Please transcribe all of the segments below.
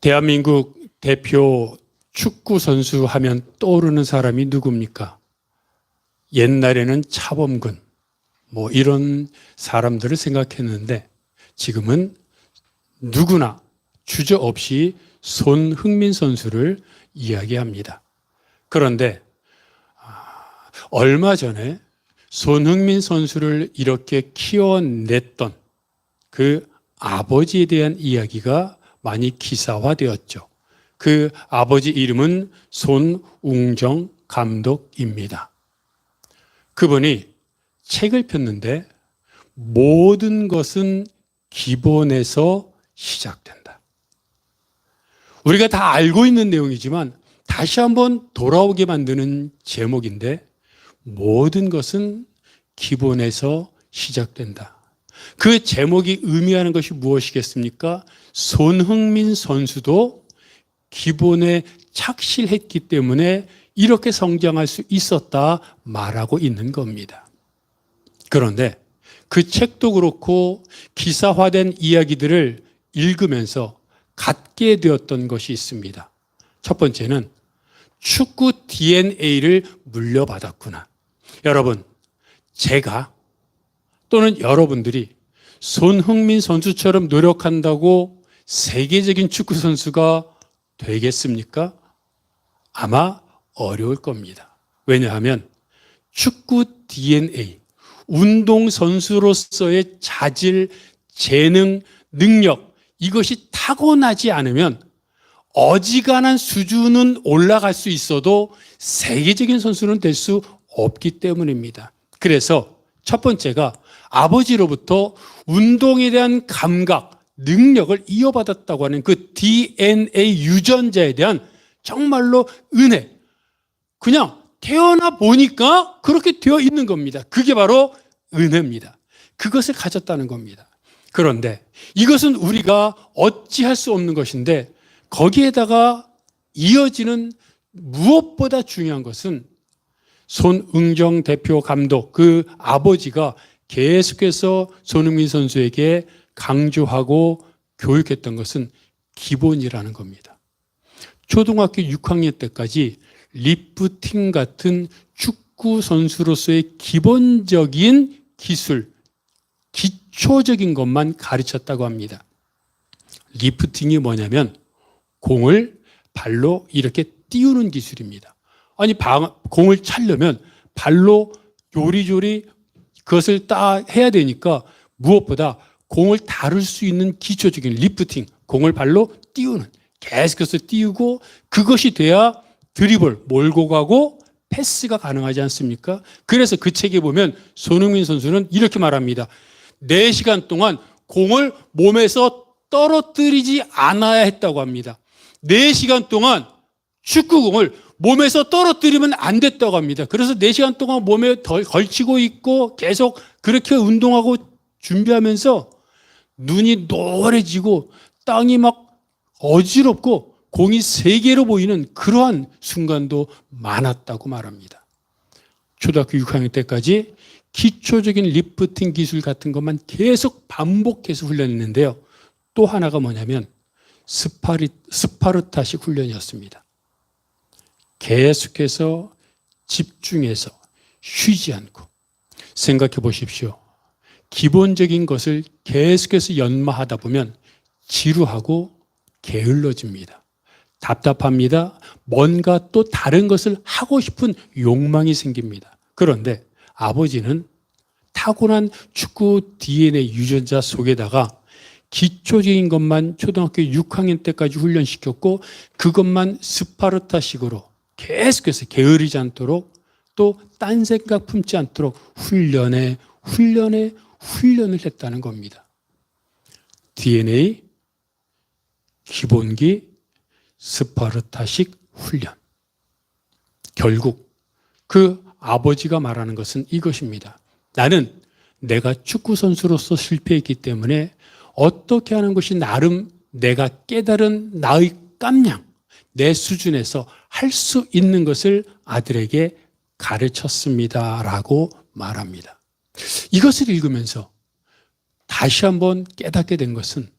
대한민국 대표 축구 선수 하면 떠오르는 사람이 누굽니까? 옛날에는 차범근, 이런 사람들을 생각했는데 지금은 누구나 주저없이 손흥민 선수를 이야기합니다. 그런데 얼마 전에 손흥민 선수를 이렇게 키워냈던 그 아버지에 대한 이야기가 많이 기사화되었죠. 그 아버지 이름은 손웅정 감독입니다. 그분이 책을 폈는데 모든 것은 기본에서 시작된다. 우리가 다 알고 있는 내용이지만 다시 한번 돌아오게 만드는 제목인데 모든 것은 기본에서 시작된다. 그 제목이 의미하는 것이 무엇이겠습니까? 손흥민 선수도 기본에 착실했기 때문에 이렇게 성장할 수 있었다 말하고 있는 겁니다. 그런데 그 책도 그렇고 기사화된 이야기들을 읽으면서 갖게 되었던 것이 있습니다. 첫 번째는 축구 DNA를 물려받았구나. 여러분, 제가 또는 여러분들이 손흥민 선수처럼 노력한다고 세계적인 축구 선수가 되겠습니까? 아마 어려울 겁니다. 왜냐하면 축구 DNA, 운동선수로서의 자질, 재능, 능력, 이것이 타고나지 않으면 어지간한 수준은 올라갈 수 있어도 세계적인 선수는 될 수 없기 때문입니다. 그래서 첫 번째가 아버지로부터 운동에 대한 감각, 능력을 이어받았다고 하는 그 DNA 유전자에 대한 정말로 은혜. 그냥 태어나 보니까 그렇게 되어 있는 겁니다. 그게 바로 은혜입니다. 그것을 가졌다는 겁니다. 그런데 이것은 우리가 어찌할 수 없는 것인데 거기에다가 이어지는 무엇보다 중요한 것은 손흥정 대표 감독, 그 아버지가 계속해서 손흥민 선수에게 강조하고 교육했던 것은 기본이라는 겁니다. 초등학교 6학년 때까지 리프팅 같은 축구 선수로서의 기본적인 기술, 기초적인 것만 가르쳤다고 합니다. 리프팅이 뭐냐면 공을 발로 이렇게 띄우는 기술입니다. 아니, 공을 차려면 발로 요리조리 그것을 딱 해야 되니까 무엇보다 공을 다룰 수 있는 기초적인 리프팅, 공을 발로 띄우는, 계속해서 띄우고 그것이 돼야 드리블, 몰고 가고 패스가 가능하지 않습니까? 그래서 그 책에 보면 손흥민 선수는 이렇게 말합니다. 4시간 동안 공을 몸에서 떨어뜨리지 않아야 했다고 합니다. 4시간 동안 축구공을 몸에서 떨어뜨리면 안 됐다고 합니다. 그래서 4시간 동안 몸에 걸치고 있고 계속 그렇게 운동하고 준비하면서 눈이 노래지고 땅이 막 어지럽고 공이 3개로 보이는 그러한 순간도 많았다고 말합니다. 초등학교 6학년 때까지 기초적인 리프팅 기술 같은 것만 계속 반복해서 훈련했는데요. 또 하나가 뭐냐면 스파르타식 훈련이었습니다. 계속해서 집중해서 쉬지 않고 생각해 보십시오. 기본적인 것을 계속해서 연마하다 보면 지루하고 게을러집니다. 답답합니다. 뭔가 또 다른 것을 하고 싶은 욕망이 생깁니다. 그런데 아버지는 타고난 축구 DNA 유전자 속에다가 기초적인 것만 초등학교 6학년 때까지 훈련시켰고 그것만 스파르타식으로 계속해서 게으르지 않도록 또 딴 생각 품지 않도록 훈련을 했다는 겁니다. DNA, 기본기, 스파르타식 훈련. 결국 그 아버지가 말하는 것은 이것입니다. 나는 내가 축구선수로서 실패했기 때문에 어떻게 하는 것이 나름 내가 깨달은 나의 깜냥, 내 수준에서 할 수 있는 것을 아들에게 가르쳤습니다라고 말합니다. 이것을 읽으면서 다시 한번 깨닫게 된 것은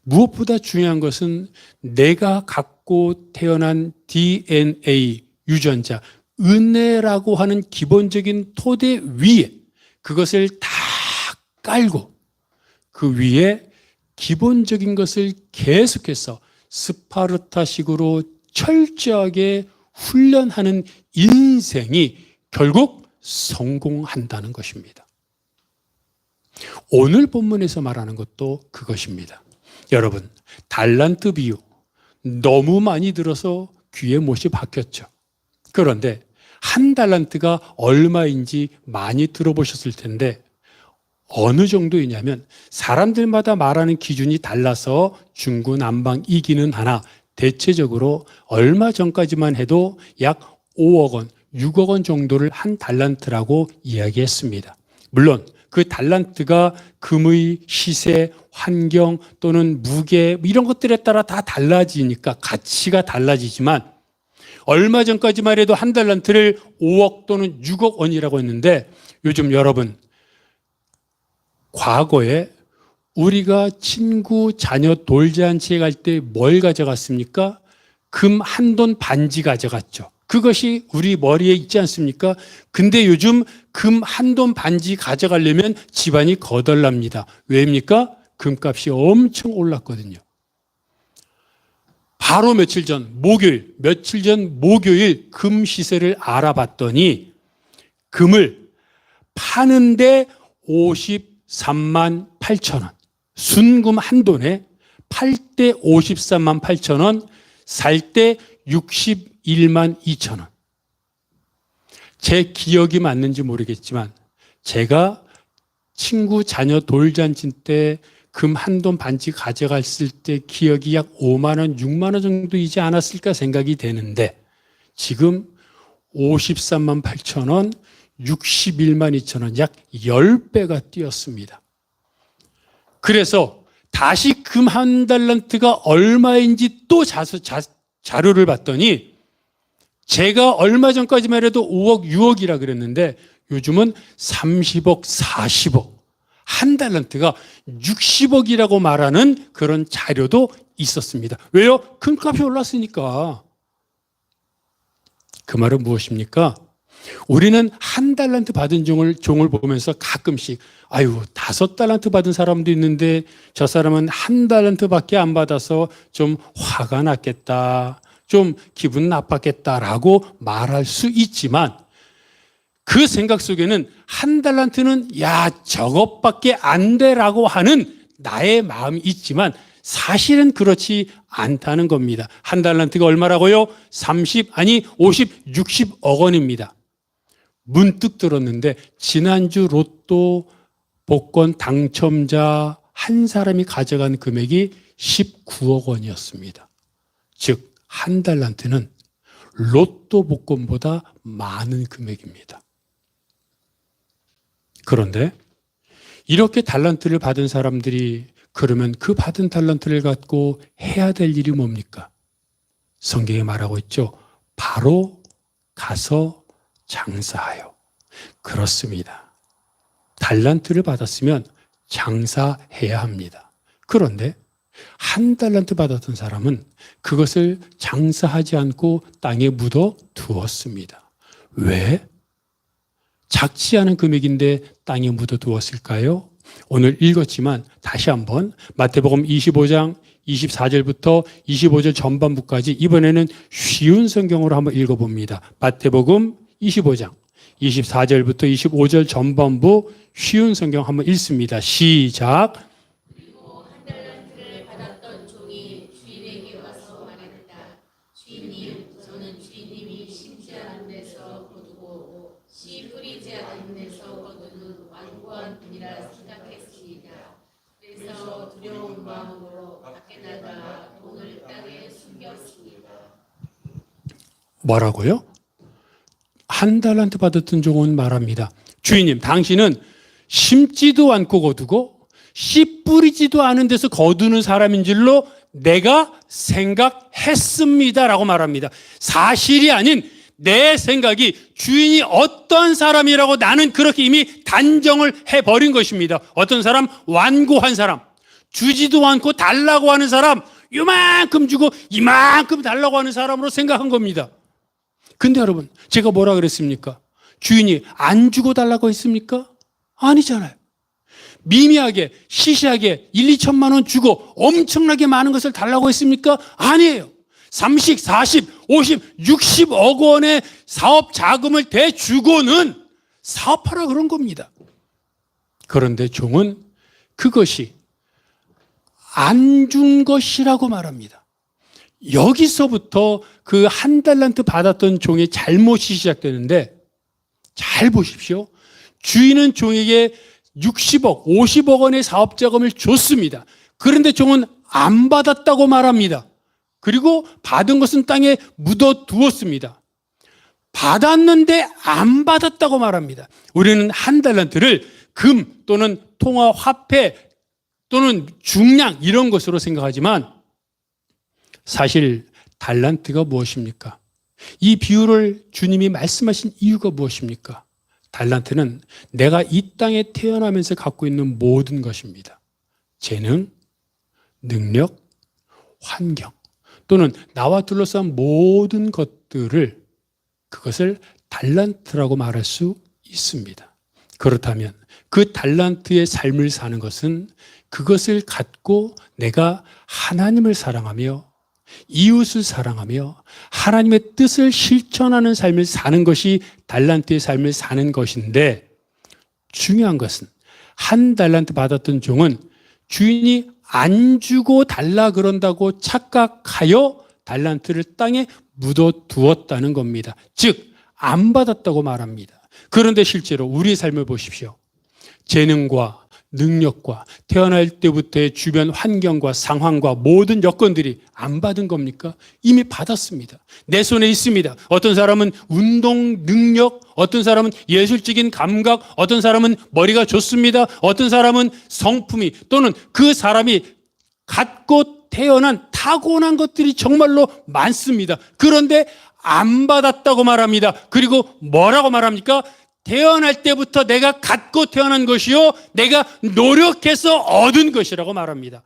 무엇보다 중요한 것은 내가 갖고 태어난 DNA 유전자, 은혜라고 하는 기본적인 토대 위에 그것을 다 깔고 그 위에 기본적인 것을 계속해서 스파르타식으로 철저하게 훈련하는 인생이 결국 성공한다는 것입니다. 오늘 본문에서 말하는 것도 그것입니다. 여러분, 달란트 비유 너무 많이 들어서 귀에 못이 박혔죠. 그런데 한 달란트가 얼마인지 많이 들어보셨을 텐데 어느 정도이냐면 사람들마다 말하는 기준이 달라서 중구난방이기는 하나 대체적으로 얼마 전까지만 해도 약 5억 원, 6억 원 정도를 한 달란트라고 이야기했습니다. 물론 그 달란트가 금의 시세, 환경 또는 무게 이런 것들에 따라 다 달라지니까 가치가 달라지지만 얼마 전까지만 해도 한 달란트를 5억 또는 6억 원이라고 했는데 요즘 여러분 과거에 우리가 친구 자녀 돌잔치에 갈 때 뭘 가져갔습니까? 금 한 돈 반지 가져갔죠. 그것이 우리 머리에 있지 않습니까? 근데 요즘 금 한 돈 반지 가져가려면 집안이 거덜납니다. 왜입니까? 금값이 엄청 올랐거든요. 바로 며칠 전 목요일 금 시세를 알아봤더니 금을 파는데 53만 8천 원. 순금 한 돈에 팔 때 53만 8천 원, 살 때 61만 2천 원. 제 기억이 맞는지 모르겠지만 제가 친구 자녀 돌잔치 때 금 한 돈 반지 가져갔을 때 기억이 약 5만 원, 6만 원 정도이지 않았을까 생각이 되는데 지금 53만 8천 원, 61만 2천 원, 약 10배가 뛰었습니다. 그래서 다시 금 한 달란트가 얼마인지 또 자료를 봤더니 제가 얼마 전까지만 해도 5억, 6억이라 그랬는데 요즘은 30억, 40억. 한 달란트가 60억이라고 말하는 그런 자료도 있었습니다. 왜요? 금값이 올랐으니까. 그 말은 무엇입니까? 우리는 한 달란트 받은 종을 보면서 가끔씩 5달란트 받은 사람도 있는데 저 사람은 한 달란트밖에 안 받아서 좀 화가 났겠다, 좀 기분 나빴겠다라고 말할 수 있지만 그 생각 속에는 한 달란트는 저것밖에 안 돼라고 하는 나의 마음이 있지만 사실은 그렇지 않다는 겁니다. 한 달란트가 얼마라고요? 50, 60억 원입니다. 문득 들었는데 지난주 로또 복권 당첨자 한 사람이 가져간 금액이 19억 원이었습니다. 즉, 한 달란트는 로또 복권보다 많은 금액입니다. 그런데 이렇게 달란트를 받은 사람들이 그러면 그 받은 달란트를 갖고 해야 될 일이 뭡니까? 성경에 말하고 있죠. 바로 가서 장사하여. 그렇습니다. 달란트를 받았으면 장사해야 합니다. 그런데 한 달란트 받았던 사람은 그것을 장사하지 않고 땅에 묻어 두었습니다. 왜? 작지 않은 금액인데 땅에 묻어 두었을까요? 오늘 읽었지만 다시 한번 마태복음 25장 24절부터 25절 전반부까지 이번에는 쉬운 성경으로 한번 읽어봅니다. 마태복음 25장 24절부터 25절 전반부 쉬운 성경 한번 읽습니다. 시작. 그리고 한 달란트를 받았던 종이 주인에게 와서 말했다. 주인님, 저는 주인님이 심지 않은 데서 거두고 씨 뿌리지 않은 데서 거두는 완고한 분이라 생각했습니다. 그래서 두려운 마음으로 밖에 나가 돈을 땅에 숨겼습니다. 뭐라고요? 한 달란트 받았던 종은 말합니다. 주인님, 당신은 심지도 않고 거두고 씨 뿌리지도 않은 데서 거두는 사람인 줄로 내가 생각했습니다라고 말합니다. 사실이 아닌 내 생각이 주인이 어떤 사람이라고 나는 그렇게 이미 단정을 해버린 것입니다. 어떤 사람? 완고한 사람. 주지도 않고 달라고 하는 사람, 이만큼 주고 이만큼 달라고 하는 사람으로 생각한 겁니다. 근데 여러분, 제가 뭐라 그랬습니까? 주인이 안 주고 달라고 했습니까? 아니잖아요. 미미하게, 시시하게 1, 2천만 원 주고 엄청나게 많은 것을 달라고 했습니까? 아니에요. 30, 40, 50, 60억 원의 사업 자금을 대주고는 사업하라 그런 겁니다. 그런데 종은 그것이 안 준 것이라고 말합니다. 여기서부터 그 한 달란트 받았던 종의 잘못이 시작되는데, 잘 보십시오. 주인은 종에게 60억, 50억 원의 사업 자금을 줬습니다. 그런데 종은 안 받았다고 말합니다. 그리고 받은 것은 땅에 묻어 두었습니다. 받았는데 안 받았다고 말합니다. 우리는 한 달란트를 금 또는 통화 화폐 또는 중량 이런 것으로 생각하지만 사실 달란트가 무엇입니까? 이 비유를 주님이 말씀하신 이유가 무엇입니까? 달란트는 내가 이 땅에 태어나면서 갖고 있는 모든 것입니다. 재능, 능력, 환경 또는 나와 둘러싼 모든 것들을 그것을 달란트라고 말할 수 있습니다. 그렇다면 그 달란트의 삶을 사는 것은 그것을 갖고 내가 하나님을 사랑하며 이웃을 사랑하며 하나님의 뜻을 실천하는 삶을 사는 것이 달란트의 삶을 사는 것인데, 중요한 것은 한 달란트 받았던 종은 주인이 안 주고 달라 그런다고 착각하여 달란트를 땅에 묻어 두었다는 겁니다. 즉 안 받았다고 말합니다. 그런데 실제로 우리의 삶을 보십시오. 재능과 능력과 태어날 때부터의 주변 환경과 상황과 모든 여건들이 안 받은 겁니까? 이미 받았습니다. 내 손에 있습니다. 어떤 사람은 운동 능력, 어떤 사람은 예술적인 감각, 어떤 사람은 머리가 좋습니다. 어떤 사람은 성품이 또는 그 사람이 갖고 태어난 타고난 것들이 정말로 많습니다. 그런데 안 받았다고 말합니다. 그리고 뭐라고 말합니까? 태어날 때부터 내가 갖고 태어난 것이요 내가 노력해서 얻은 것이라고 말합니다.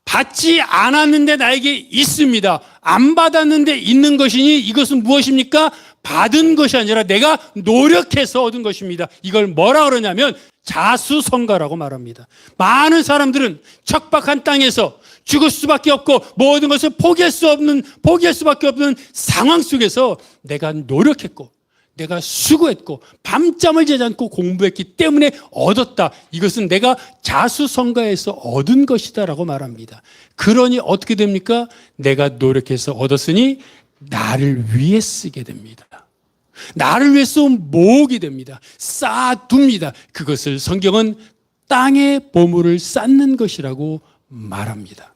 받지 않았는데 나에게 있습니다. 안 받았는데 있는 것이니 이것은 무엇입니까? 받은 것이 아니라 내가 노력해서 얻은 것입니다. 이걸 뭐라 그러냐면 자수성가라고 말합니다. 많은 사람들은 척박한 땅에서 죽을 수밖에 없고 모든 것을 포기할 수밖에 없는 상황 속에서 내가 노력했고 내가 수고했고 밤잠을 자지 않고 공부했기 때문에 얻었다. 이것은 내가 자수성가해서 얻은 것이다라고 말합니다. 그러니 어떻게 됩니까? 내가 노력해서 얻었으니 나를 위해 쓰게 됩니다. 나를 위해서 모으게 됩니다. 쌓아둡니다. 그것을 성경은 땅의 보물을 쌓는 것이라고 말합니다.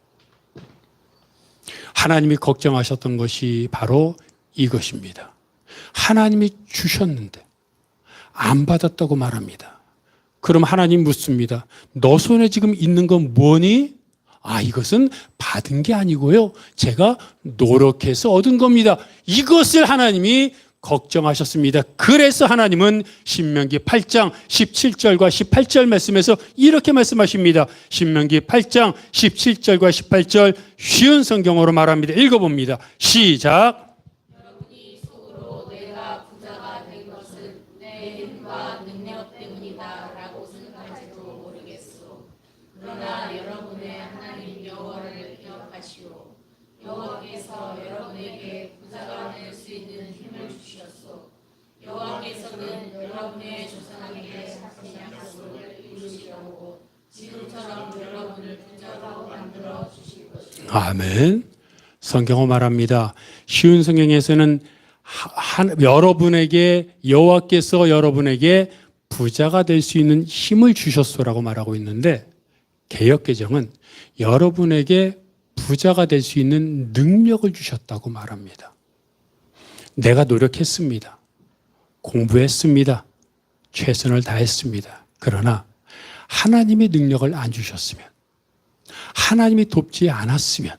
하나님이 걱정하셨던 것이 바로 이것입니다. 하나님이 주셨는데 안 받았다고 말합니다. 그럼 하나님 묻습니다. 너 손에 지금 있는 건 뭐니? 이것은 받은 게 아니고요. 제가 노력해서 얻은 겁니다. 이것을 하나님이 걱정하셨습니다. 그래서 하나님은 신명기 8장 17절과 18절 말씀에서 이렇게 말씀하십니다. 신명기 8장 17절과 18절 쉬운 성경어로 말합니다. 읽어봅니다. 시작. 여러분이 속으로 내가 부자가 된 것은 내 힘과 능력 때문이다 라고 생각할지도 모르겠소. 그러나 여러분의 하나님 여호와를 기억하시오. 여호와께서 여러분에게 부자가 될 수 있는 힘을 주셨소. 여호와께서는 여러분의 조상에게 하신 약속을 이루시려고 지금처럼 여러분을 부자로 만들어 주실 것입니다. 아멘. 성경은 말합니다. 쉬운 성경에서는 여러분에게 여호와께서 여러분에게 부자가 될 수 있는 힘을 주셨소라고 말하고 있는데 개역개정은 여러분에게 부자가 될 수 있는 능력을 주셨다고 말합니다. 내가 노력했습니다. 공부했습니다. 최선을 다했습니다. 그러나 하나님의 능력을 안 주셨으면, 하나님이 돕지 않았으면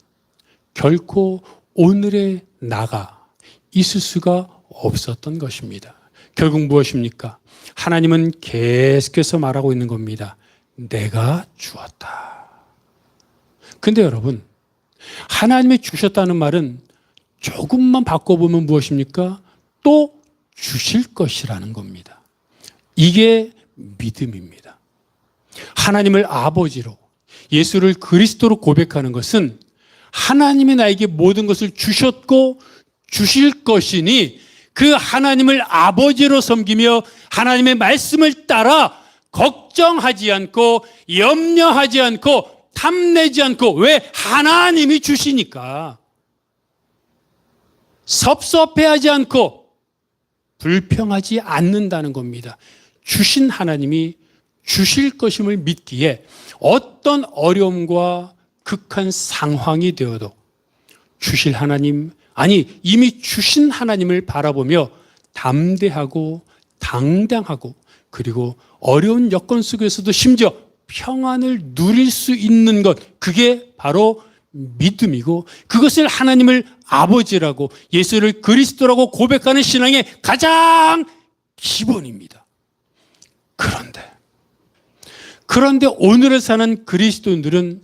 결코 오늘의 나가 있을 수가 없었던 것입니다. 결국 무엇입니까? 하나님은 계속해서 말하고 있는 겁니다. 내가 주었다. 근데 여러분, 하나님이 주셨다는 말은 조금만 바꿔보면 무엇입니까? 또 주실 것이라는 겁니다. 이게 믿음입니다. 하나님을 아버지로, 예수를 그리스도로 고백하는 것은 하나님이 나에게 모든 것을 주셨고 주실 것이니 그 하나님을 아버지로 섬기며 하나님의 말씀을 따라 걱정하지 않고 염려하지 않고 탐내지 않고, 왜? 하나님이 주시니까 섭섭해하지 않고 불평하지 않는다는 겁니다. 주신 하나님이 주실 것임을 믿기에 어떤 어려움과 극한 상황이 되어도 주실 하나님, 아니 이미 주신 하나님을 바라보며 담대하고 당당하고, 그리고 어려운 여건 속에서도 심지어 평안을 누릴 수 있는 것, 그게 바로 믿음이고, 그것을 하나님을 아버지라고 예수를 그리스도라고 고백하는 신앙의 가장 기본입니다. 그런데 오늘을 사는 그리스도인들은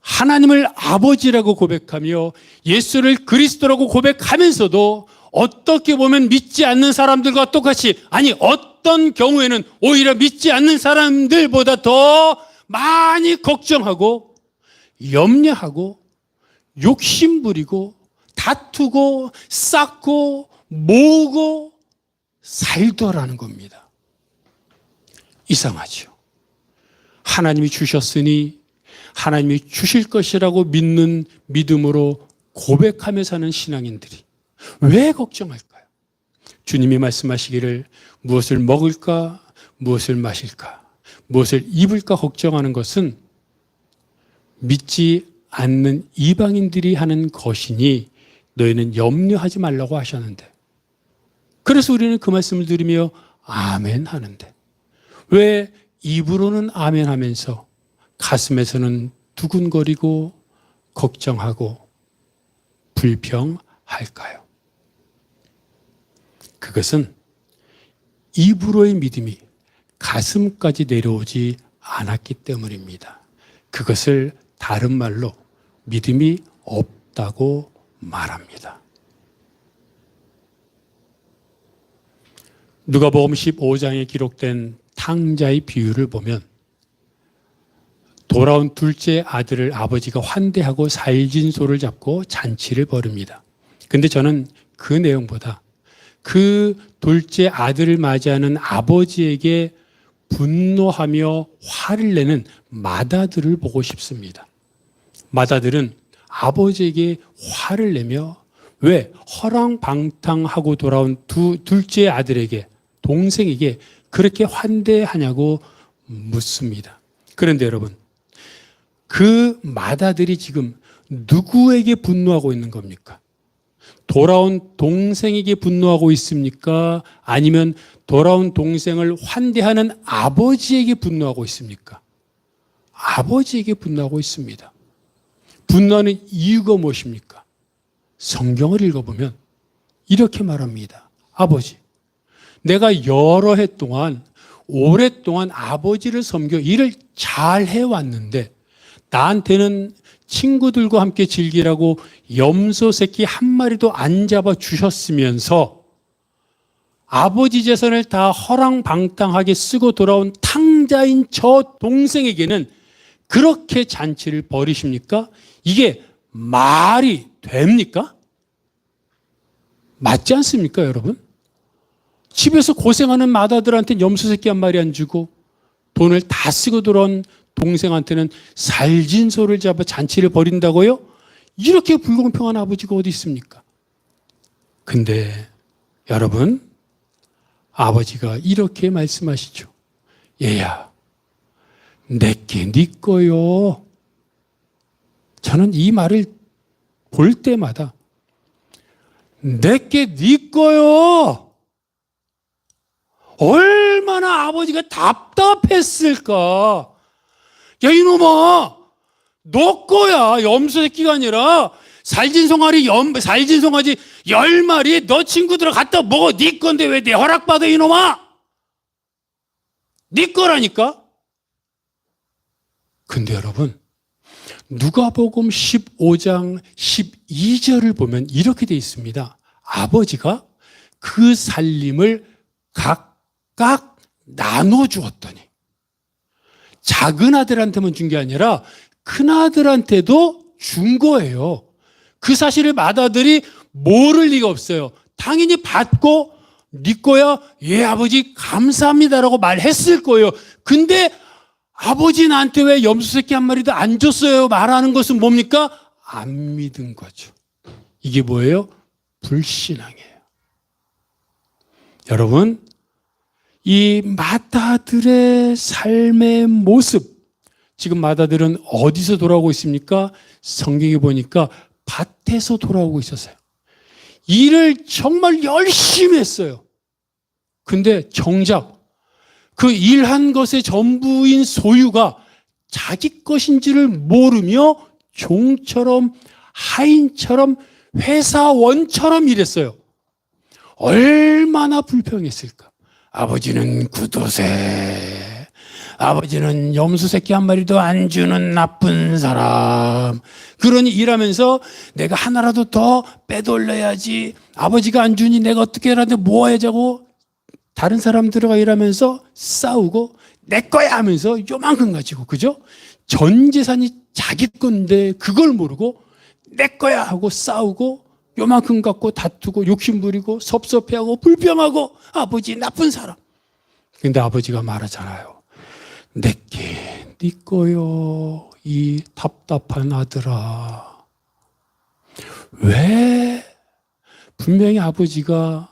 하나님을 아버지라고 고백하며 예수를 그리스도라고 고백하면서도 어떻게 보면 믿지 않는 사람들과 똑같이, 아니 어떤 경우에는 오히려 믿지 않는 사람들보다 더 많이 걱정하고 염려하고 욕심부리고 다투고 쌓고 모으고 살더라는 겁니다. 이상하죠. 하나님이 주셨으니 하나님이 주실 것이라고 믿는 믿음으로 고백하며 사는 신앙인들이 왜 걱정할까요? 주님이 말씀하시기를 무엇을 먹을까, 무엇을 마실까, 무엇을 입을까 걱정하는 것은 믿지 않는 이방인들이 하는 것이니 너희는 염려하지 말라고 하셨는데, 그래서 우리는 그 말씀을 들으며 아멘 하는데, 왜 입으로는 아멘 하면서 가슴에서는 두근거리고 걱정하고 불평할까요? 그것은 입으로의 믿음이 가슴까지 내려오지 않았기 때문입니다. 그것을 다른 말로 믿음이 없다고 말합니다. 누가복음 15장에 기록된 탕자의 비유를 보면 돌아온 둘째 아들을 아버지가 환대하고 살진소를 잡고 잔치를 벌입니다. 근데 저는 그 내용보다 그 둘째 아들을 맞이하는 아버지에게 분노하며 화를 내는 맏아들을 보고 싶습니다. 맏아들은 아버지에게 화를 내며 왜 허랑방탕하고 돌아온 둘째 아들에게, 동생에게 그렇게 환대하냐고 묻습니다. 그런데 여러분, 그 맏아들이 지금 누구에게 분노하고 있는 겁니까? 돌아온 동생에게 분노하고 있습니까? 아니면 돌아온 동생을 환대하는 아버지에게 분노하고 있습니까? 아버지에게 분노하고 있습니다. 분노하는 이유가 무엇입니까? 성경을 읽어보면 이렇게 말합니다. 아버지, 내가 여러 해 동안, 오랫동안 아버지를 섬겨 일을 잘 해왔는데 나한테는 친구들과 함께 즐기라고 염소 새끼 한 마리도 안 잡아 주셨으면서 아버지 재산을 다 허랑방탕하게 쓰고 돌아온 탕자인 저 동생에게는 그렇게 잔치를 벌이십니까? 이게 말이 됩니까? 맞지 않습니까, 여러분? 집에서 고생하는 맏아들한테는 염소 새끼 한 마리 안 주고 돈을 다 쓰고 돌아온 동생한테는 살진소를 잡아 잔치를 벌인다고요? 이렇게 불공평한 아버지가 어디 있습니까? 근데 여러분, 아버지가 이렇게 말씀하시죠. 얘야, 내게 네 거요. 저는 이 말을 볼 때마다 내게 네 거요. 얼마나 아버지가 답답했을까. 야, 이놈아, 너 거야. 염소 새끼가 아니라 살진송아지 10마리 너 친구들 갖다 먹어. 네 건데 왜 내 허락받아, 이놈아? 네 거라니까. 근데 여러분, 누가복음 15장 12절을 보면 이렇게 되어 있습니다. 아버지가 그 살림을 각각 나눠주었더니, 작은 아들한테만 준 게 아니라 큰 아들한테도 준 거예요. 그 사실을 맏아들이 모를 리가 없어요. 당연히 받고 네 거야? 예, 아버지 감사합니다라고 말했을 거예요. 근데 아버지 나한테 왜 염소 새끼 한 마리도 안 줬어요? 말하는 것은 뭡니까? 안 믿은 거죠. 이게 뭐예요? 불신앙이에요. 여러분, 이 맏아들의 삶의 모습, 지금 맏아들은 어디서 돌아오고 있습니까? 성경에 보니까 밭에서 돌아오고 있었어요. 일을 정말 열심히 했어요. 근데 정작 그 일한 것의 전부인 소유가 자기 것인지를 모르며 종처럼, 하인처럼, 회사원처럼 일했어요. 얼마나 불평했을까? 아버지는 구도새, 아버지는 염소 새끼 한 마리도 안 주는 나쁜 사람. 그러니 일하면서 내가 하나라도 더 빼돌려야지. 아버지가 안 주니 내가 어떻게 해야 하는데 뭐 하자고 다른 사람들과 일하면서 싸우고 내 거야 하면서 요만큼 가지고, 그죠? 전 재산이 자기 건데 그걸 모르고 내 거야 하고 싸우고 요만큼 갖고 다투고 욕심부리고 섭섭해하고 불평하고 아버지 나쁜 사람. 근데 아버지가 말하잖아요. 내게 네 거요 이 답답한 아들아. 왜? 분명히 아버지가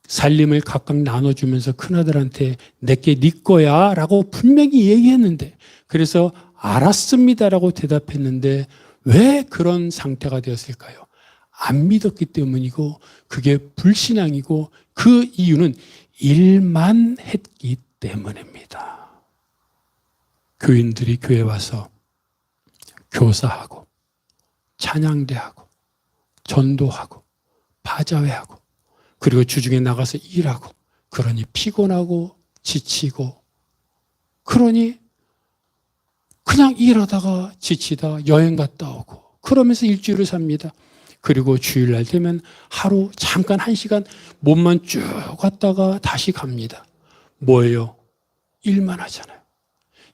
살림을 각각 나눠주면서 큰아들한테 내게 네 거야 라고 분명히 얘기했는데, 그래서 알았습니다라고 대답했는데 왜 그런 상태가 되었을까요? 안 믿었기 때문이고, 그게 불신앙이고, 그 이유는 일만 했기 때문입니다. 교인들이 교회 와서 교사하고 찬양대하고 전도하고 바자회하고 그리고 주중에 나가서 일하고, 그러니 피곤하고 지치고, 그러니 그냥 일하다가 지치다 여행 갔다 오고 그러면서 일주일을 삽니다. 그리고 주일날 되면 하루 잠깐 1시간 몸만 쭉 갔다가 다시 갑니다. 뭐예요? 일만 하잖아요.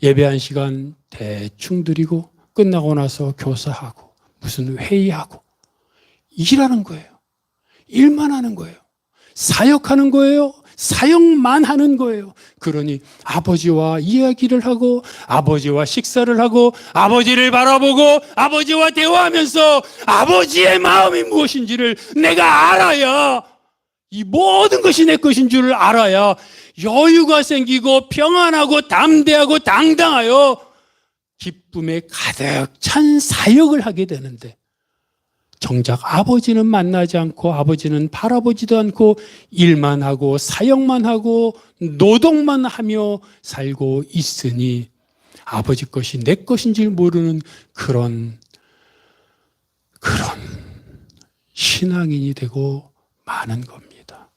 예배 1시간 대충 드리고 끝나고 나서 교사하고 무슨 회의하고 일하는 거예요. 일만 하는 거예요. 사역하는 거예요. 사역만 하는 거예요. 그러니 아버지와 이야기를 하고 아버지와 식사를 하고 아버지를 바라보고 아버지와 대화하면서 아버지의 마음이 무엇인지를 내가 알아야, 이 모든 것이 내 것인 줄을 알아야 여유가 생기고 평안하고 담대하고 당당하여 기쁨에 가득 찬 사역을 하게 되는데, 정작 아버지는 만나지 않고 아버지는 바라보지도 않고 일만 하고 사역만 하고 노동만 하며 살고 있으니 아버지 것이 내 것인 줄 모르는 그런 신앙인이 되고 마는 겁니다.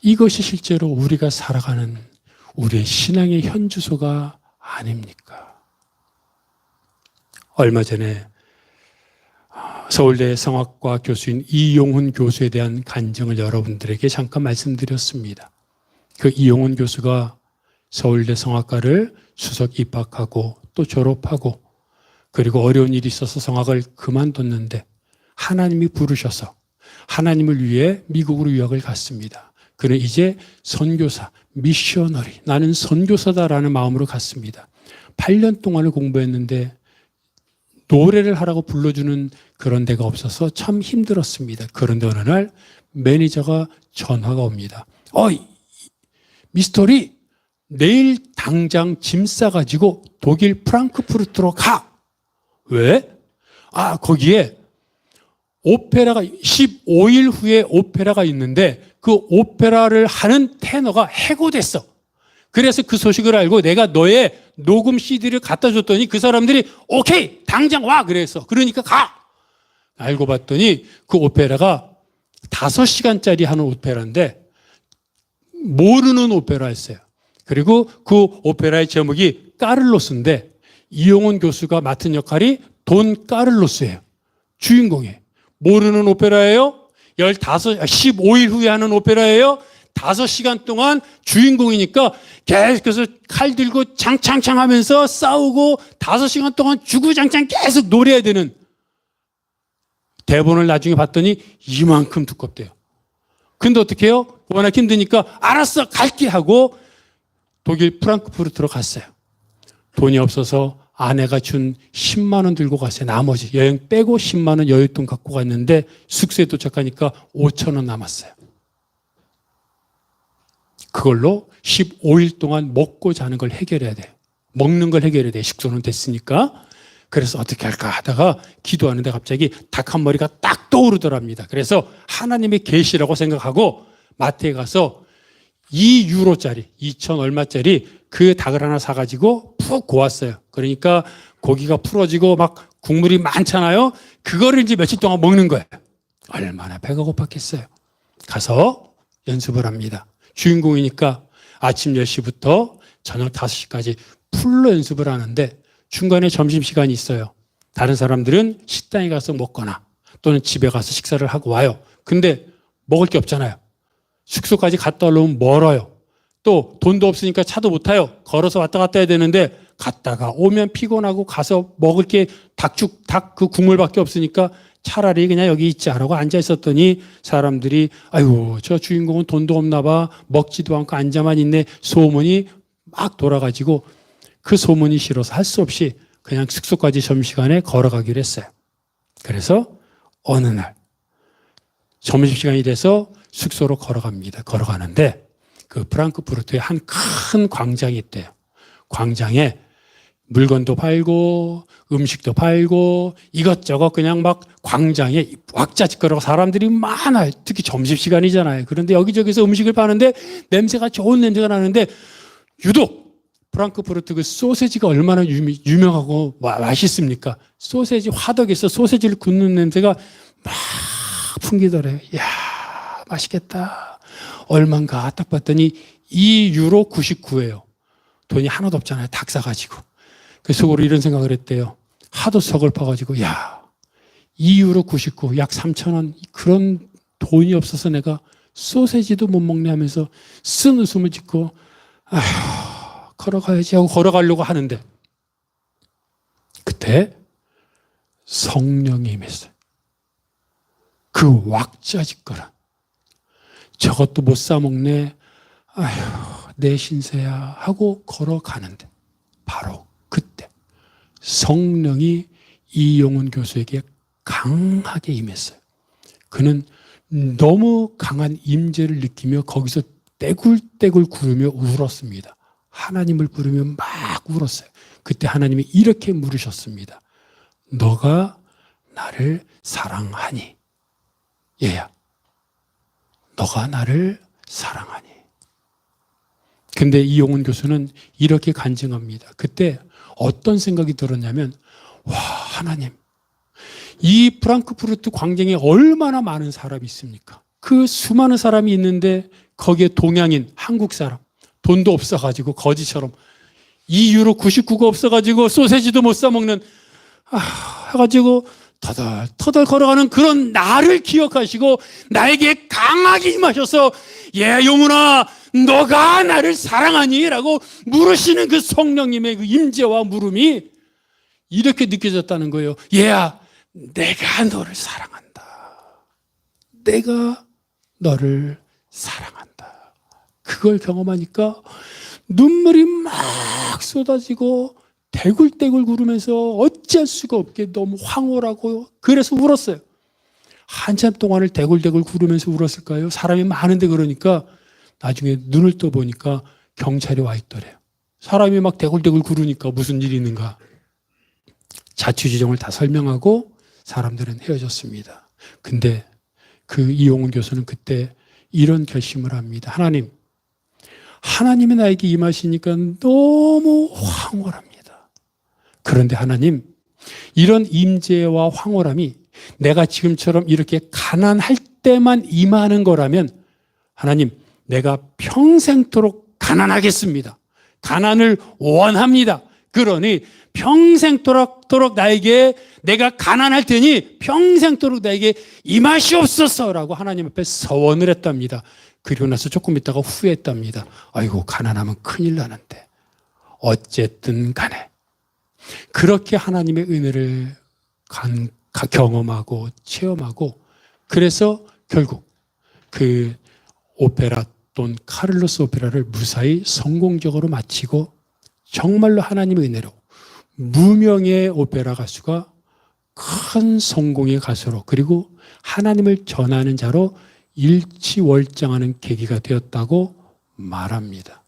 이것이 실제로 우리가 살아가는 우리의 신앙의 현주소가 아닙니까? 얼마 전에 서울대 성악과 교수인 이용훈 교수에 대한 간증을 여러분들에게 잠깐 말씀드렸습니다. 그 이용훈 교수가 서울대 성악과를 수석 입학하고 또 졸업하고 그리고 어려운 일이 있어서 성악을 그만뒀는데 하나님이 부르셔서 하나님을 위해 미국으로 유학을 갔습니다. 그는 이제 선교사, 미셔너리, 나는 선교사다라는 마음으로 갔습니다. 8년 동안을 공부했는데 노래를 하라고 불러주는 그런 데가 없어서 참 힘들었습니다. 그런데 어느 날 매니저가 전화가 옵니다. 미스터리, 내일 당장 짐 싸가지고 독일 프랑크푸르트로 가. 왜? 거기에 오페라가 15일 후에 오페라가 있는데 그 오페라를 하는 테너가 해고됐어. 그래서 그 소식을 알고 내가 너의 녹음 CD를 갖다 줬더니 그 사람들이 오케이 당장 와 그래서 그러니까 가. 알고 봤더니 그 오페라가 5시간짜리 하는 오페라인데 모르는 오페라였어요. 그리고 그 오페라의 제목이 까를로스인데 이용훈 교수가 맡은 역할이 돈 까를로스예요. 주인공이에요. 모르는 오페라예요. 15일 후에 하는 오페라예요. 5시간 동안 주인공이니까 계속해서 칼 들고 창창창 하면서 싸우고 5시간 동안 주구장창 계속 노래해야 되는, 대본을 나중에 봤더니 이만큼 두껍대요. 근데 어떻게 해요? 워낙 힘드니까 알았어 갈게 하고 독일 프랑크푸르트로 갔어요. 돈이 없어서 아내가 준 10만 원 들고 갔어요. 나머지 여행 빼고 10만 원 여윳돈 갖고 갔는데 숙소에 도착하니까 5천 원 남았어요. 그걸로 15일 동안 먹고 자는 걸 해결해야 돼요. 먹는 걸 해결해야 돼요. 식소는 됐으니까. 그래서 어떻게 할까 하다가 기도하는데 갑자기 닭 한 마리가 딱 떠오르더랍니다. 그래서 하나님의 계시라고 생각하고 마트에 가서 2유로짜리 2천 얼마짜리 그 닭을 하나 사가지고 푹 고았어요. 그러니까 고기가 풀어지고 막 국물이 많잖아요. 그거를 이제 며칠 동안 먹는 거예요. 얼마나 배가 고팠겠어요. 가서 연습을 합니다. 주인공이니까 아침 10시부터 저녁 5시까지 풀로 연습을 하는데 중간에 점심시간이 있어요. 다른 사람들은 식당에 가서 먹거나 또는 집에 가서 식사를 하고 와요. 근데 먹을 게 없잖아요. 숙소까지 갔다 오려면 멀어요. 또 돈도 없으니까 차도 못 타요. 걸어서 왔다 갔다 해야 되는데 갔다가 오면 피곤하고 가서 먹을 게 닭 그 국물밖에 없으니까 차라리 그냥 여기 있자라고 앉아 있었더니 사람들이 아이고 저 주인공은 돈도 없나 봐. 먹지도 않고 앉아만 있네. 소문이 막 돌아가지고 그 소문이 싫어서 할 수 없이 그냥 숙소까지 점심시간에 걸어가기로 했어요. 그래서 어느 날 점심시간이 돼서 숙소로 걸어갑니다. 걸어가는데 그 프랑크푸르트에 한 큰 광장이 있대요. 광장에 물건도 팔고 음식도 팔고 이것저것 그냥 막 광장에 왁자지껄하고 사람들이 많아요. 특히 점심시간이잖아요. 그런데 여기저기서 음식을 파는데 냄새가 좋은 냄새가 나는데 유독 프랑크푸르트 그 소세지가 얼마나 유명하고 맛있습니까? 소세지 화덕에서 소세지를 굽는 냄새가 막 풍기더래요. 이야 맛있겠다. 얼만가 딱 봤더니 2유로 99예요. 돈이 하나도 없잖아요. 닭 사가지고. 그 속으로 이런 생각을 했대요. 하도 서글퍼가지고 야 2유로 99 약 3,000원 그런 돈이 없어서 내가 소세지도 못 먹네 하면서 쓴 웃음을 짓고 아휴 걸어가야지 하고 걸어가려고 하는데 그때 성령이 임했어요. 그 왁자지껄한 저것도 못 사 먹네. 아휴 내 신세야 하고 걸어가는데 바로 그때 성령이 이용훈 교수에게 강하게 임했어요. 그는 너무 강한 임재를 느끼며 거기서 떼굴떼굴 구르며 울었습니다. 하나님을 부르며 막 울었어요. 그때 하나님이 이렇게 물으셨습니다. 너가 나를 사랑하니? 얘야, 너가 나를 사랑하니? 근데 이용훈 교수는 이렇게 간증합니다. 그때 어떤 생각이 들었냐면 와 하나님 이 프랑크푸르트 광장에 얼마나 많은 사람이 있습니까? 그 수많은 사람이 있는데 거기에 동양인 한국 사람 돈도 없어가지고 거지처럼 2유로 99가 없어가지고 소세지도 못 사 먹는 해가지고 터덜터덜 걸어가는 그런 나를 기억하시고 나에게 강하게 임하셔서 예 용훈아 너가 나를 사랑하니? 라고 물으시는 그 성령님의 그 임재와 물음이 이렇게 느껴졌다는 거예요. 얘야 내가 너를 사랑한다. 내가 너를 사랑한다. 그걸 경험하니까 눈물이 막 쏟아지고 대굴대굴 구르면서 어찌할 수가 없게 너무 황홀하고 그래서 울었어요. 한참 동안을 대굴대굴 구르면서 울었을까요? 사람이 많은데 그러니까 나중에 눈을 떠보니까 경찰이 와 있더래요. 사람이 막 대굴대굴 구르니까 무슨 일이 있는가. 자취지정을 다 설명하고 사람들은 헤어졌습니다. 근데 그 이용훈 교수는 그때 이런 결심을 합니다. 하나님이 나에게 임하시니까 너무 황홀합니다. 그런데 하나님, 이런 임재와 황홀함이 내가 지금처럼 이렇게 가난할 때만 임하는 거라면 하나님, 내가 평생토록 가난하겠습니다. 가난을 원합니다. 그러니 평생토록 나에게 내가 가난할 테니 평생토록 나에게 임하시옵소서라고 하나님 앞에 서원을 했답니다. 그리고 나서 조금 있다가 후회했답니다. 아이고 가난하면 큰일 나는데. 어쨌든 간에 그렇게 하나님의 은혜를 경험하고 체험하고 그래서 결국 그 오페라 돈 카를로스 오페라를 무사히 성공적으로 마치고 정말로 하나님의 은혜로 무명의 오페라 가수가 큰 성공의 가수로 그리고 하나님을 전하는 자로 일치월장하는 계기가 되었다고 말합니다.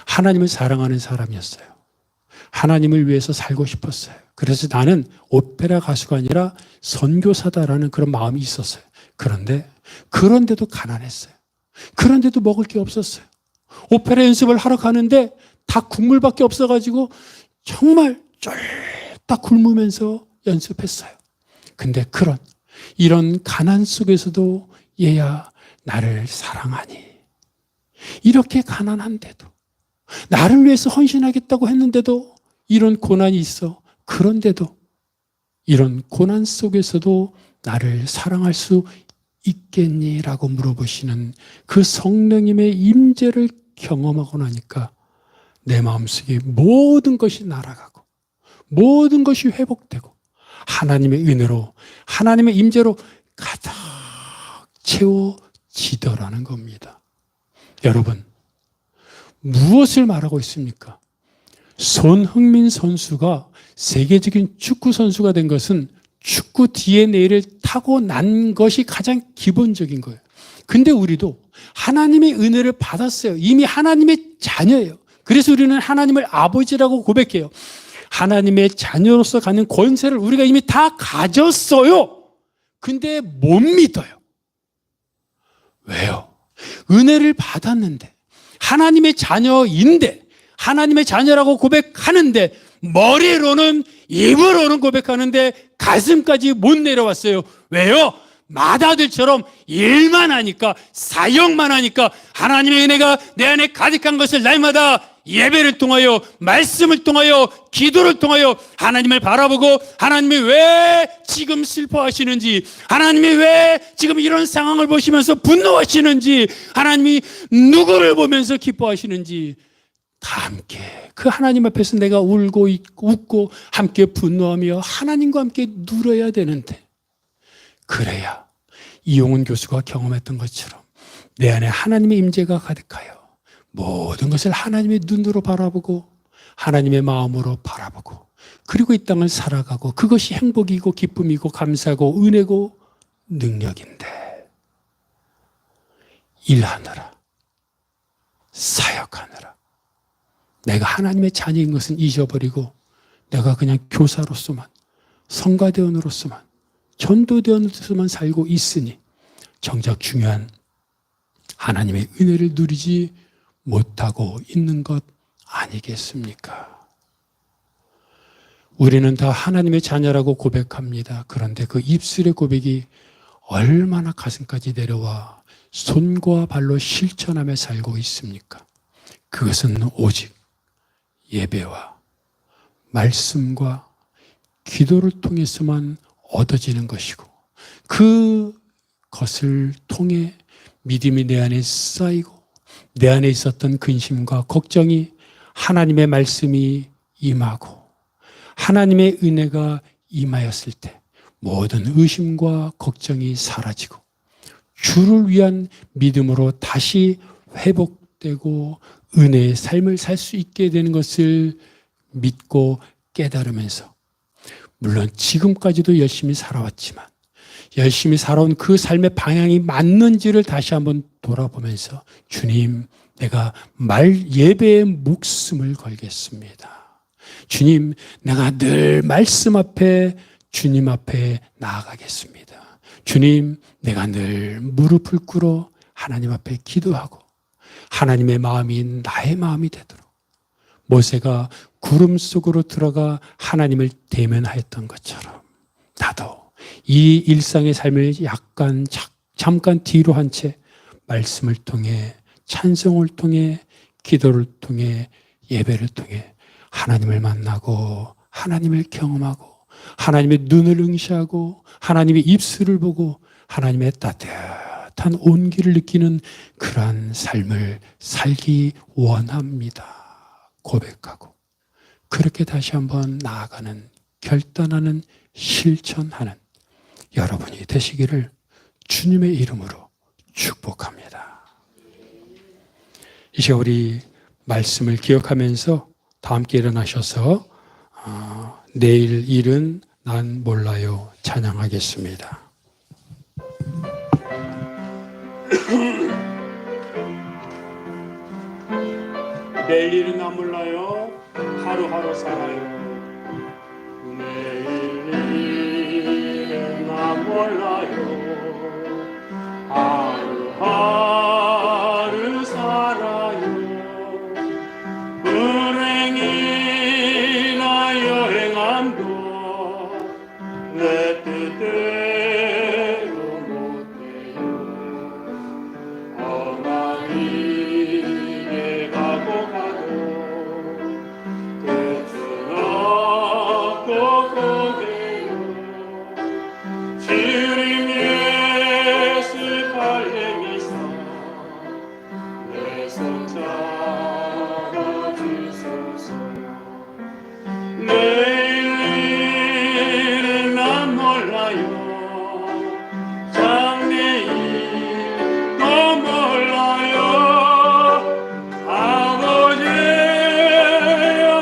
하나님을 사랑하는 사람이었어요. 하나님을 위해서 살고 싶었어요. 그래서 나는 오페라 가수가 아니라 선교사다라는 그런 마음이 있었어요. 그런데도 가난했어요. 그런데도 먹을 게 없었어요. 오페라 연습을 하러 가는데 다 국물밖에 없어가지고 정말 쫄딱 굶으면서 연습했어요. 근데 이런 가난 속에서도 얘야 나를 사랑하니 이렇게 가난한데도 나를 위해서 헌신하겠다고 했는데도 이런 고난이 있어. 그런데도 이런 고난 속에서도 나를 사랑할 수 있겠니? 라고 물어보시는 그 성령님의 임재를 경험하고 나니까 내 마음속에 모든 것이 날아가고 모든 것이 회복되고 하나님의 은혜로 하나님의 임재로 가득 채워지더라는 겁니다. 여러분 무엇을 말하고 있습니까? 손흥민 선수가 세계적인 축구 선수가 된 것은 축구 DNA를 타고난 것이 가장 기본적인 거예요. 근데 우리도 하나님의 은혜를 받았어요. 이미 하나님의 자녀예요. 그래서 우리는 하나님을 아버지라고 고백해요. 하나님의 자녀로서 갖는 권세를 우리가 이미 다 가졌어요. 근데 못 믿어요. 왜요? 은혜를 받았는데 하나님의 자녀인데 하나님의 자녀라고 고백하는데 머리로는 입으로는 고백하는데 가슴까지 못 내려왔어요. 왜요? 마다들처럼 일만 하니까 사역만 하니까 하나님의 은혜가 내 안에 가득한 것을 날마다 예배를 통하여 말씀을 통하여 기도를 통하여 하나님을 바라보고 하나님이 왜 지금 슬퍼하시는지 하나님이 왜 지금 이런 상황을 보시면서 분노하시는지 하나님이 누구를 보면서 기뻐하시는지 다 함께 그 하나님 앞에서 내가 울고 웃고 함께 분노하며 하나님과 함께 누려야 되는데 그래야 이용훈 교수가 경험했던 것처럼 내 안에 하나님의 임재가 가득하여 모든 것을 하나님의 눈으로 바라보고 하나님의 마음으로 바라보고 그리고 이 땅을 살아가고 그것이 행복이고 기쁨이고 감사고 은혜고 능력인데 일하느라 사역하느라 내가 하나님의 자녀인 것은 잊어버리고 내가 그냥 교사로서만 성가대원으로서만 전도대원으로서만 살고 있으니 정작 중요한 하나님의 은혜를 누리지 못하고 있는 것 아니겠습니까? 우리는 다 하나님의 자녀라고 고백합니다. 그런데 그 입술의 고백이 얼마나 가슴까지 내려와 손과 발로 실천하며 살고 있습니까? 그것은 오직 예배와 말씀과 기도를 통해서만 얻어지는 것이고 그것을 통해 믿음이 내 안에 쌓이고 내 안에 있었던 근심과 걱정이 하나님의 말씀이 임하고 하나님의 은혜가 임하였을 때 모든 의심과 걱정이 사라지고 주를 위한 믿음으로 다시 회복되고 은혜의 삶을 살 수 있게 되는 것을 믿고 깨달으면서 물론 지금까지도 열심히 살아왔지만 열심히 살아온 그 삶의 방향이 맞는지를 다시 한번 돌아보면서 주님, 내가 예배에 목숨을 걸겠습니다. 주님, 내가 늘 말씀 앞에 주님 앞에 나아가겠습니다. 주님, 내가 늘 무릎을 꿇어 하나님 앞에 기도하고 하나님의 마음이 나의 마음이 되도록 모세가 구름 속으로 들어가 하나님을 대면하였던 것처럼 나도 이 일상의 삶을 잠깐 뒤로 한 채 말씀을 통해 찬송을 통해 기도를 통해 예배를 통해 하나님을 만나고 하나님을 경험하고 하나님의 눈을 응시하고 하나님의 입술을 보고 하나님의 따뜻한 온기를 느끼는 그러한 삶을 살기 원합니다. 고백하고 그렇게 다시 한번 나아가는, 결단하는, 실천하는 여러분이 되시기를 주님의 이름으로 축복합니다. 이제 우리 말씀을 기억하면서 다 함께 일어나셔서 내일 일은 난 몰라요 찬양하겠습니다. 내일 일은 난 몰라요. 하루하루 살아요. 내일 일은 난 몰라요. 하루하루 살아요. 불행이나 여행함도 내 뜻대로 못해요. 엉망이게 가고 끝은 없고 고개요. 주님 예수 발렘이사 내 손 잡아주소서. 내일 일은 난 몰라요. 장래일도 몰라요. 아버지여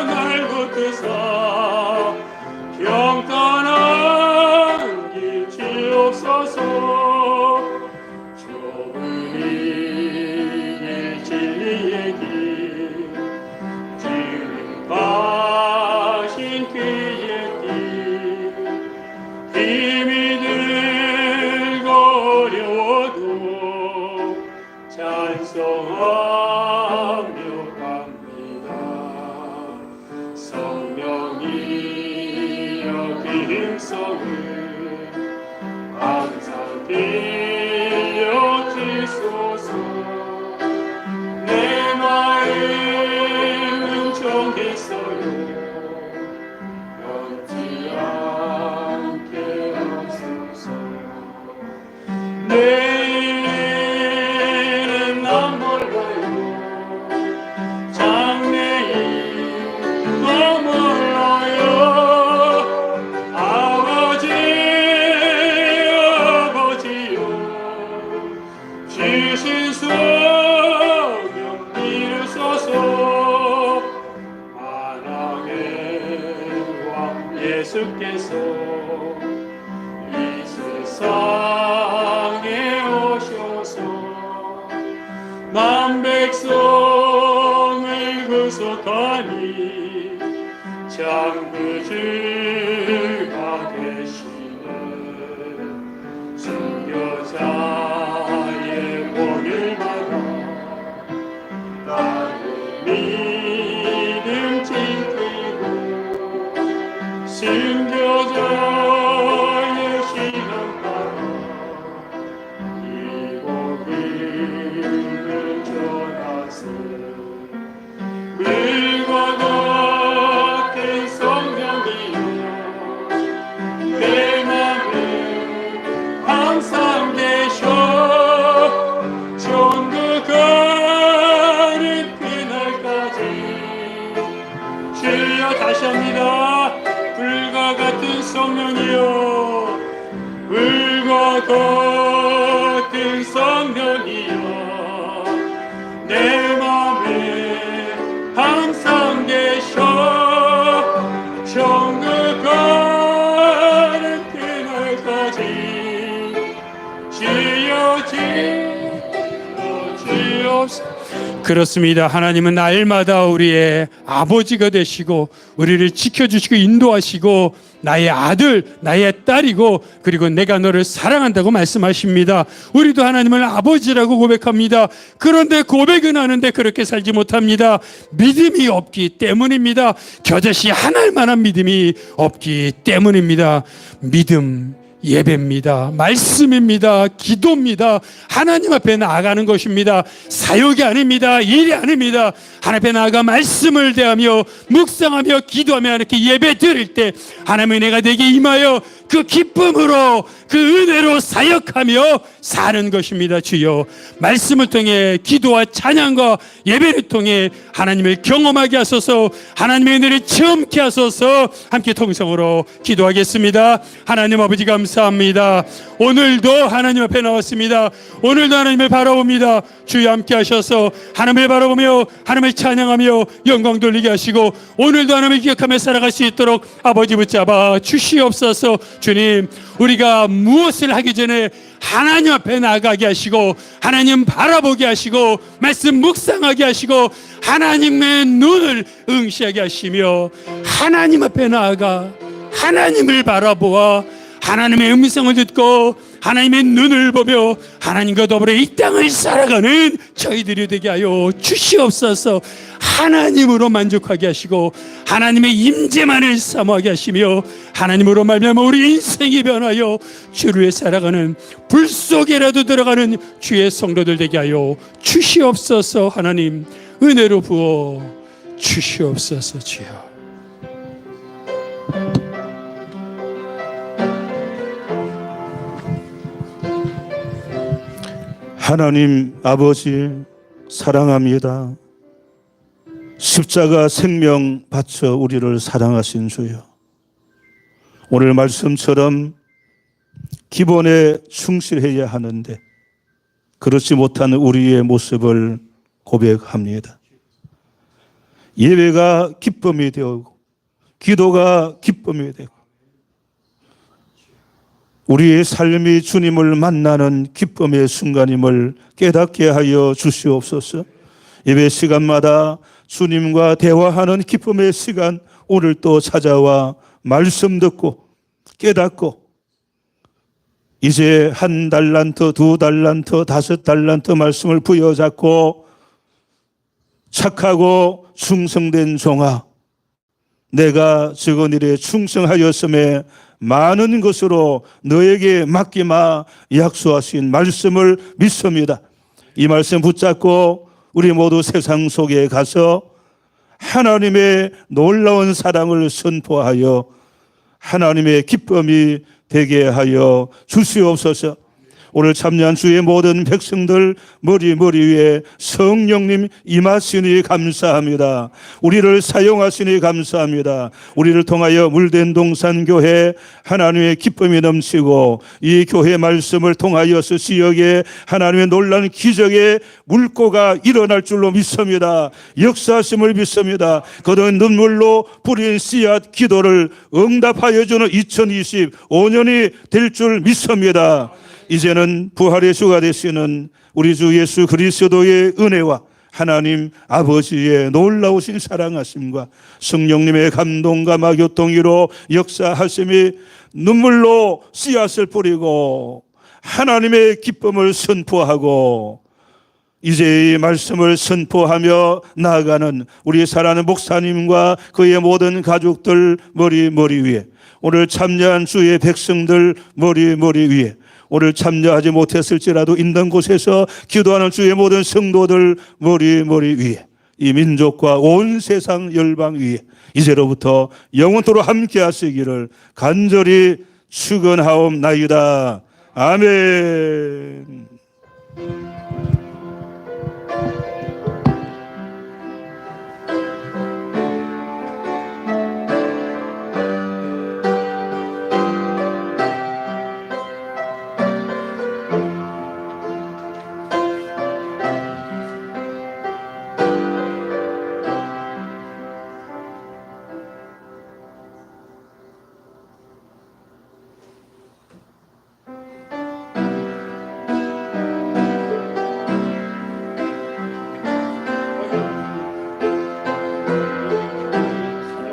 날 붙드사 경건한 길 주옵소서. 좁은 이 길 진리의 길 주님 가신 그의 길 힘이 들고 어려워도 찬송하며 갑니다. 성령이여 그 음성을 항상 들려주소서. 내 마음은 정했어요. 변치 않게 하소서. 내일은 난 몰라요. 장래일도 몰라요. 아버지요 주신 소명 이루소서. 만왕의 왕 예수께서 이 세상에 오셔서 만 백성을 구속하니 참 그 주가 되시네. 순교자의 본을 받아 나의 믿음 지키고 순교자의 신앙 따라 이 복음을 전하세. 물과 같은 성령이여 내 맘에 항상 계셔. 천국 가는 그날까지 주여 다시 합니다. 불과 같은 성령이여 불과 같은 성령이여 내 맘에 항상 계셔. 천국 가는 그날까지 주여 주옵소서. 그렇습니다. 하나님은 날마다 우리의 아버지가 되시고 우리를 지켜주시고 인도하시고 나의 아들, 나의 딸이고 그리고 내가 너를 사랑한다고 말씀하십니다. 우리도 하나님을 아버지라고 고백합니다. 그런데 고백은 하는데 그렇게 살지 못합니다. 믿음이 없기 때문입니다. 겨자씨 하나만한 믿음이 없기 때문입니다. 믿음, 예배입니다. 말씀입니다. 기도입니다. 하나님 앞에 나아가는 것입니다. 사역이 아닙니다. 일이 아닙니다. 하나님 앞에 나아가 말씀을 대하며 묵상하며 기도하며 이렇게 예배 드릴 때 하나님의 은혜가 내게 임하여 그 기쁨으로 그 은혜로 사역하며 사는 것입니다. 주여, 말씀을 통해 기도와 찬양과 예배를 통해 하나님을 경험하게 하소서, 하나님의 은혜를 체험케 하소서. 함께 통성으로 기도하겠습니다. 하나님 아버지 감사합니다. 오늘도 하나님 앞에 나왔습니다. 오늘도 하나님을 바라봅니다. 주여 함께 하셔서 하나님을 바라보며 하나님을 찬양하며 영광 돌리게 하시고 오늘도 하나님을 기억하며 살아갈 수 있도록 아버지 붙잡아 주시옵소서. 주님, 우리가 무엇을 하기 전에 하나님 앞에 나가게 하시고 하나님 바라보게 하시고 말씀 묵상하게 하시고 하나님의 눈을 응시하게 하시며 하나님 앞에 나아가 하나님을 바라보아 하나님의 음성을 듣고 하나님의 눈을 보며 하나님과 더불어 이 땅을 살아가는 저희들이 되게 하여 주시옵소서. 하나님으로 만족하게 하시고 하나님의 임재만을 사모하게 하시며 하나님으로 말미암아 우리 인생이 변하여 주를 위해 살아가는 불 속에라도 들어가는 주의 성도들 되게 하여 주시옵소서. 하나님 은혜로 부어 주시옵소서. 주여, 하나님 아버지 사랑합니다. 십자가 생명 바쳐 우리를 사랑하신 주여, 오늘 말씀처럼 기본에 충실해야 하는데 그렇지 못하는 우리의 모습을 고백합니다. 예배가 기쁨이 되고 기도가 기쁨이 되고 우리의 삶이 주님을 만나는 기쁨의 순간임을 깨닫게 하여 주시옵소서. 예배 시간마다 주님과 대화하는 기쁨의 시간 오늘 또 찾아와 말씀 듣고 깨닫고 이제 1달란트, 2달란트, 5달란트 말씀을 부여잡고 착하고 충성된 종아, 내가 적은 일에 충성하였음에 많은 것으로 너에게 맡기마 약속하신 말씀을 믿습니다. 이 말씀 붙잡고 우리 모두 세상 속에 가서 하나님의 놀라운 사랑을 선포하여 하나님의 기쁨이 되게 하여 주시옵소서. 오늘 참여한 주의 모든 백성들 머리 위에 성령님 임하시니 감사합니다. 우리를 사용하시니 감사합니다. 우리를 통하여 물된 동산교회 하나님의 기쁨이 넘치고 이 교회 말씀을 통하여서 지역에 하나님의 놀라운 기적의 물고가 일어날 줄로 믿습니다. 역사하심을 믿습니다. 거듭 눈물로 뿌린 씨앗 기도를 응답하여 주는 2025년이 될 줄 믿습니다. 이제는 부활의 주가 되시는 우리 주 예수 그리스도의 은혜와 하나님 아버지의 놀라우신 사랑하심과 성령님의 감동과 마교통이로 역사하심이 눈물로 씨앗을 뿌리고 하나님의 기쁨을 선포하고 이제 이 말씀을 선포하며 나아가는 우리 사랑하는 목사님과 그의 모든 가족들 머리 위에, 오늘 참여한 주의 백성들 머리 위에, 오늘 참여하지 못했을지라도 있는 곳에서 기도하는 주의 모든 성도들 머리 위에, 이 민족과 온 세상 열방 위에 이제로부터 영원토록 함께 하시기를 간절히 축원하옵나이다. 아멘.